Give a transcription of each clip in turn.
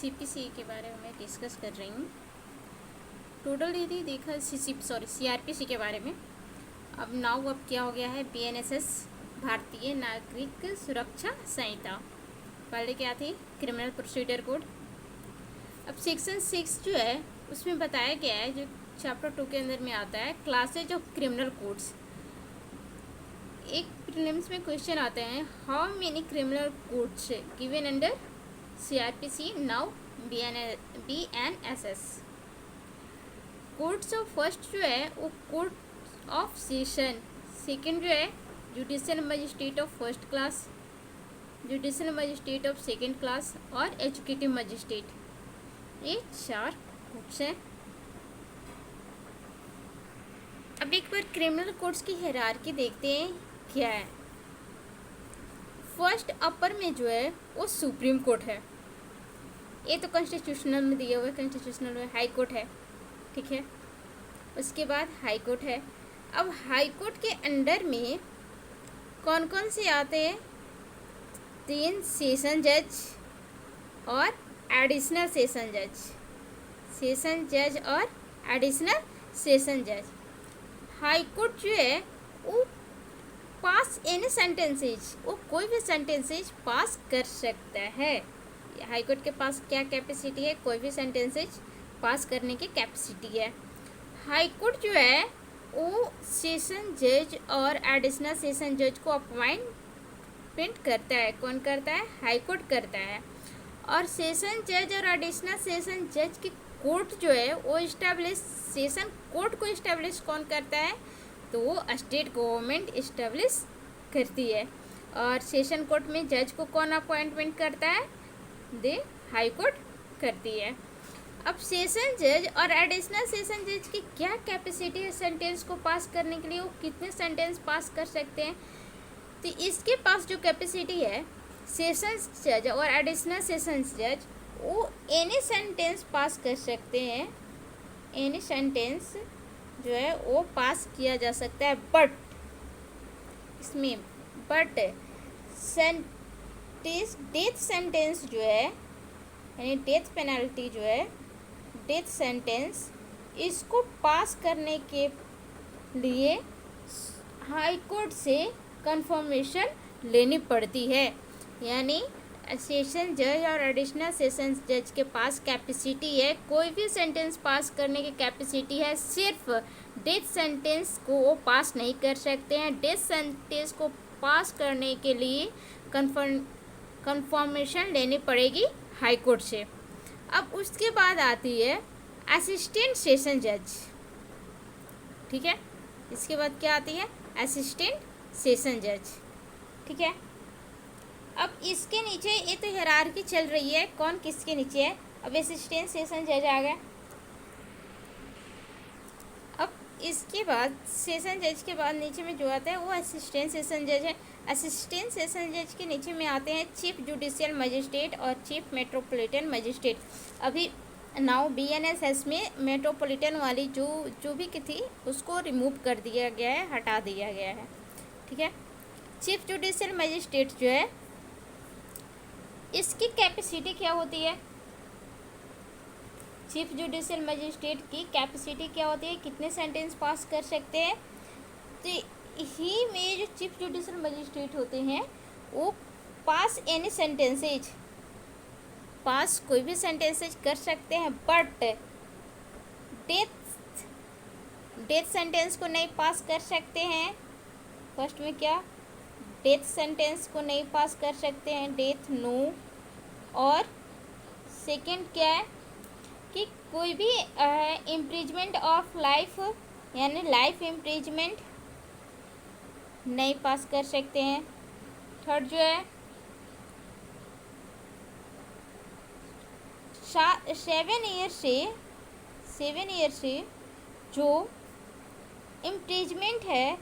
CPC के बारे में मैं डिस्कस कर रही हूँ। टोटल यदि देखा सीआरपीसी के बारे में, अब क्या हो गया है, बीएनएसएस भारतीय नागरिक सुरक्षा संहिता। पहले क्या थी, क्रिमिनल प्रोसीजर कोड। अब सेक्शन 6 जो है उसमें बताया गया है, जो चैप्टर 2 के अंदर में आता है, क्लासेज ऑफ क्रिमिनल कोड्स। एक प्रीलिम्स में क्वेश्चन आते हैं, how many criminal codes given under CrPC now BNSS. Codes of first जो है वो कोड ऑफ सेशन, सेकंड जो है judicial magistrate of first class, judicial magistrate of second class और एजुकेटिव मजिस्ट्रेट। ये 4 कोड्स हैं। अब एक बार क्रिमिनल कोड्स की हायरार्की देखते हैं क्या है। फर्स्ट अपर में जो है वो सुप्रीम कोर्ट है, ये तो कॉन्स्टिट्यूशनल में दिया हुआ है, कॉन्स्टिट्यूशनल में हाई कोर्ट है, ठीक है। उसके बाद हाई कोर्ट है। अब हाई कोर्ट के अंडर में कौन कौन से आते हैं, 3 सेशन जज और एडिशनल सेशन जज, सेशन जज और एडिशनल सेशन जज। हाई कोर्ट जो है वो पास एनी सेंटेंसेज, वो कोई भी सेंटेंसेज पास कर सकता है। हाई कोर्ट के पास क्या कैपेसिटी है, कोई भी सेंटेंसेज पास करने की कैपेसिटी है। हाई कोर्ट जो है वो सेशन जज और एडिशनल सेशन जज को अपॉइंटमेंट करता है। कौन करता है, हाई कोर्ट करता है। और सेशन जज और एडिशनल सेशन जज की कोर्ट जो है वो इस्टेब्लिश, सेशन कोर्ट को इस्टेब्लिश कौन करता है, तो वो स्टेट गवर्नमेंट इस्टेब्लिश करती है। और सेशन कोर्ट में जज को कौन अपॉइंटमेंट करता है, दे हाई कोर्ट करती है। अब सेशन जज और एडिशनल सेशन जज की क्या कैपेसिटी है सेंटेंस को पास करने के लिए, वो कितने सेंटेंस पास कर सकते हैं, तो इसके पास जो कैपेसिटी है सेशन जज और एडिशनल सेशन जज, वो एनी सेंटेंस पास कर सकते हैं। एनी सेंटेंस जो है वो पास किया जा सकता है, बट इसमें सेंटेंस, डेथ सेंटेंस जो है, यानी डेथ पेनल्टी जो है, डेथ सेंटेंस, इसको पास करने के लिए हाई कोर्ट से कंफर्मेशन लेनी पड़ती है। यानी सेशन जज और एडिशनल सेशन जज के पास कैपेसिटी है, कोई भी सेंटेंस पास करने की कैपेसिटी है, सिर्फ डेथ सेंटेंस को वो पास नहीं कर सकते हैं। डेथ सेंटेंस को पास करने के लिए कंफर्मेशन लेनी पड़ेगी हाई कोर्ट से। अब उसके बाद आती है असिस्टेंट सेशन जज, ठीक है। इसके बाद क्या आती है, असिस्टेंट सेशन जज, ठीक है। अब इसके नीचे ये तो हायरार्की चल रही है, कौन किसके नीचे है। अब असिस्टेंट सेशन जज आ गया। अब इसके बाद सेशन जज के बाद नीचे में जो आता है वो असिस्टेंट सेशन जज है। असिस्टेंट सेशन जज के नीचे में आते हैं चीफ जुडिशियल मजिस्ट्रेट और चीफ मेट्रोपॉलिटन मजिस्ट्रेट। अभी नाउ बीएनएसएस में मेट्रोपॉलिटन वाली जो भी की थी उसको रिमूव कर दिया गया है, हटा दिया गया है, ठीक है। चीफ जुडिशियल मजिस्ट्रेट जो है, इसकी कैपेसिटी क्या होती है, चीफ जुडिशियल मजिस्ट्रेट की कैपेसिटी क्या होती है, कितने सेंटेंस पास कर सकते हैं। तो ही में जो चीफ जुडिशियल मजिस्ट्रेट होते हैं वो पास एनी सेंटेंसेज, पास कोई भी सेंटेंसेज कर सकते हैं, बट डेथ सेंटेंस को नहीं पास कर सकते हैं। फर्स्ट में क्या, डेथ सेंटेंस को नहीं पास कर सकते हैं, डेथ नो। और सेकंड क्या है कि कोई भी इम्प्रिजमेंट ऑफ लाइफ, यानी लाइफ इम्प्रिजमेंट नहीं पास कर सकते हैं। थर्ड जो है 7 ईयर से जो इम्प्रिजमेंट है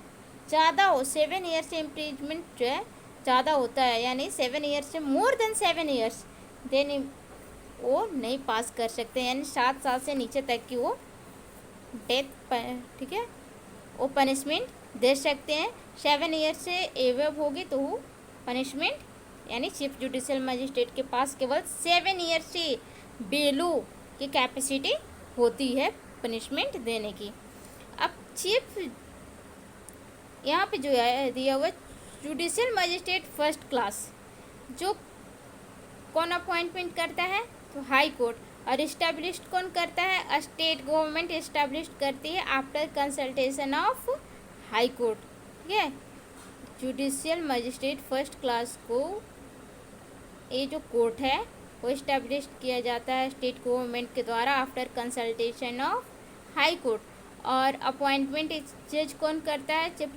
ज़्यादा हो, 7 ईयर से इम्प्रिजमेंट जो है ज़्यादा होता है, यानी 7 ईयर से मोर देन 7 ईयर्स, देन वो नहीं पास कर सकते, यानी 7 साल से नीचे तक की वो डेथ, ठीक है, वो पनिशमेंट दे सकते हैं। 7 ईयर से एवब होगी तो वो पनिशमेंट, यानी चीफ जुडिशियल मजिस्ट्रेट के पास केवल 7 ईयर से बेलो की कैपेसिटी होती है पनिशमेंट देने की। अब चीफ यहाँ पे जो है दिया हुआ जुडिशियल मजिस्ट्रेट फर्स्ट क्लास, जो कौन अपॉइंटमेंट करता है, तो हाई कोर्ट। और इस्टेब्लिश कौन करता है, स्टेट गवर्नमेंट इस्टेब्लिश करती है after consultation of high court. ठीक है, जुडिशियल मजिस्ट्रेट फर्स्ट क्लास को ये जो कोर्ट है वो इस्टेब्लिश किया जाता है स्टेट गवर्नमेंट के द्वारा after consultation of high court. और अपॉइंटमेंट जज कौन करता है, chief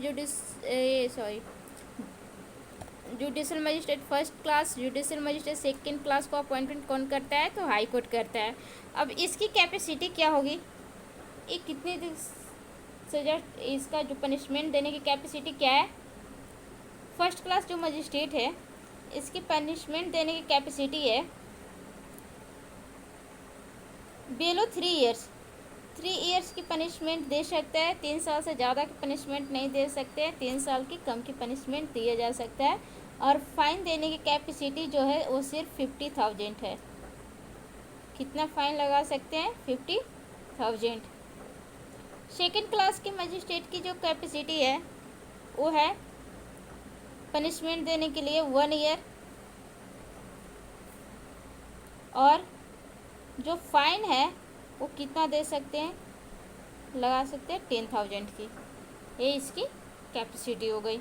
judicial magistrate first class, judicial magistrate second class को अपॉइंटमेंट कौन करता है, तो हाई कोर्ट करता है। अब इसकी कैपेसिटी क्या होगी, ये कितने सजा, इसका जो पनिशमेंट देने की कैपेसिटी क्या है, फर्स्ट क्लास जो मजिस्ट्रेट है इसकी पनिशमेंट देने की कैपेसिटी है बेलो 3 ईयर्स। 3 ईयर्स की पनिशमेंट दे सकता है, 3 साल से ज़्यादा की पनिशमेंट नहीं दे सकते हैं, 3 साल की कम की पनिशमेंट दिया जा सकता है। और फाइन देने की कैपेसिटी जो है वो सिर्फ 50,000 है। कितना फाइन लगा सकते हैं, 50,000। सेकेंड क्लास के मजिस्ट्रेट की जो कैपेसिटी है वो है पनिशमेंट देने के लिए 1 ईयर, और जो फाइन है वो कितना दे सकते हैं, लगा सकते हैं 10,000 की। ये इसकी कैपेसिटी हो गई।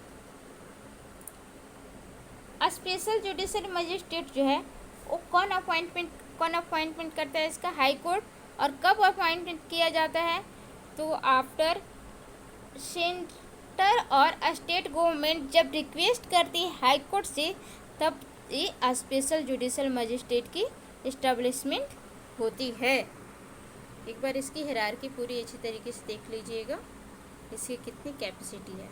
स्पेशल जुडिशियल मजिस्ट्रेट जो है वो कौन अपॉइंटमेंट करता है, इसका हाई कोर्ट। और कब अपॉइंटमेंट किया जाता है, तो आफ्टर सेंटर और स्टेट गवर्नमेंट जब रिक्वेस्ट करती है हाई कोर्ट से, तब ये स्पेशल जुडिशियल मजिस्ट्रेट की इस्टेब्लिशमेंट होती है। एक बार इसकी हायरार्की पूरी अच्छी तरीके से देख लीजिएगा, इसकी कितनी कैपेसिटी है।